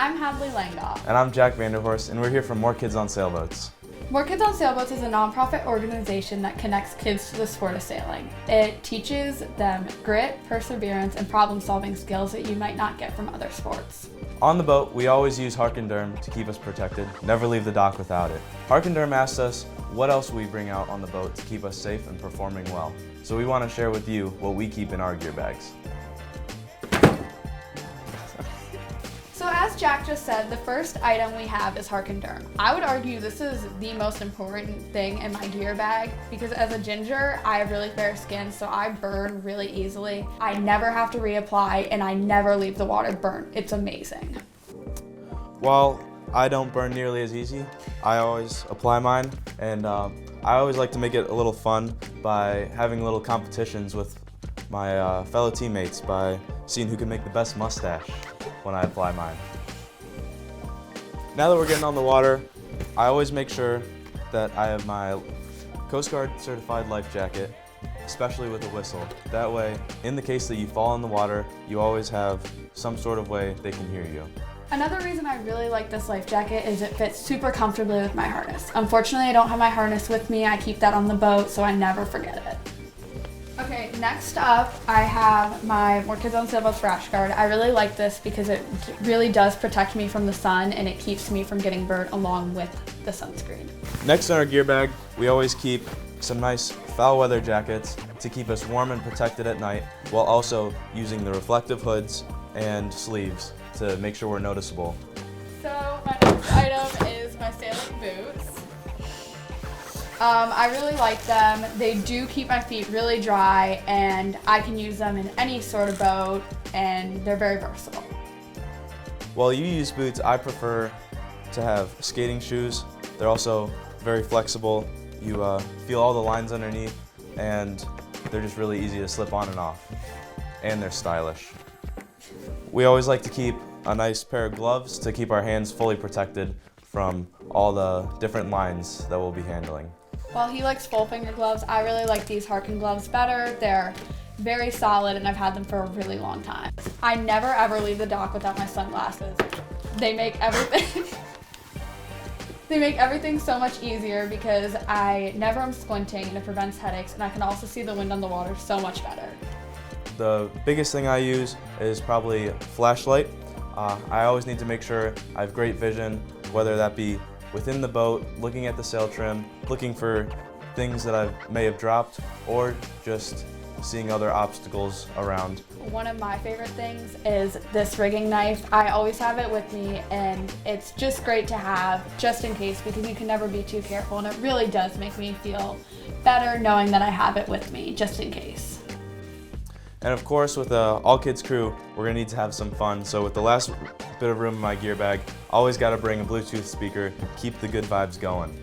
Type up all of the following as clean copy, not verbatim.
I'm Hadley Langdoff. And I'm Jack Vanderhorst, and we're here from More Kids on Sailboats. More Kids on Sailboats is a nonprofit organization that connects kids to the sport of sailing. It teaches them grit, perseverance, and problem-solving skills that you might not get from other sports. On the boat, we always use Harken Derm to keep us protected. Never leave the dock without it. Harken Derm asked us what else we bring out on the boat to keep us safe and performing well. So we want to share with you what we keep in our gear bags. So as Jack just said, the first item we have is Harken Derm. I would argue this is the most important thing in my gear bag because as a ginger, I have really fair skin, so I burn really easily. I never have to reapply and I never leave the water burnt. It's amazing. While I don't burn nearly as easy, I always apply mine, and I always like to make it a little fun by having little competitions with my fellow teammates by seeing who can make the best mustache when I apply mine. Now that we're getting on the water, I always make sure that I have my Coast Guard certified life jacket, especially with a whistle. That way, in the case that you fall in the water, you always have some sort of way they can hear you. Another reason I really like this life jacket is it fits super comfortably with my harness. Unfortunately, I don't have my harness with me. I keep that on the boat so I never forget it. Okay, next up I have my More Kids on Sailboats rash guard. I really like this because it really does protect me from the sun and it keeps me from getting burnt along with the sunscreen. Next in our gear bag, we always keep some nice foul weather jackets to keep us warm and protected at night while also using the reflective hoods and sleeves to make sure we're noticeable. So my next item is my sailing boots. I really like them. They do keep my feet really dry and I can use them in any sort of boat and they're very versatile. While you use boots, I prefer to have skating shoes. They're also very flexible. You feel all the lines underneath and they're just really easy to slip on and off. And they're stylish. We always like to keep a nice pair of gloves to keep our hands fully protected from all the different lines that we'll be handling. While he likes full finger gloves, I really like these Harken gloves better. They're very solid and I've had them for a really long time. I never ever leave the dock without my sunglasses. They make everything they make everything so much easier because I never am squinting and it prevents headaches and I can also see the wind on the water so much better. The biggest thing I use is probably a flashlight. I always need to make sure I have great vision, whether that be within the boat, looking at the sail trim, looking for things that I may have dropped, or just seeing other obstacles around. One of my favorite things is this rigging knife. I always have it with me and it's just great to have just in case because you can never be too careful and it really does make me feel better knowing that I have it with me just in case. And of course, with an all-kids crew, we're gonna need to have some fun. So with the last bit of room in my gear bag, always gotta bring a Bluetooth speaker, keep the good vibes going.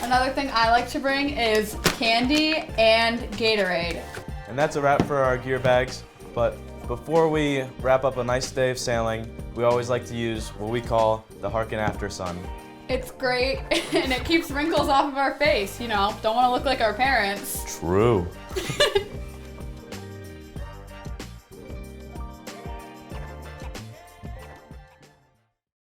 Another thing I like to bring is candy and Gatorade. And that's a wrap for our gear bags. But before we wrap up a nice day of sailing, we always like to use what we call the Harken After Sun. It's great and it keeps wrinkles off of our face, you know, don't wanna look like our parents. True.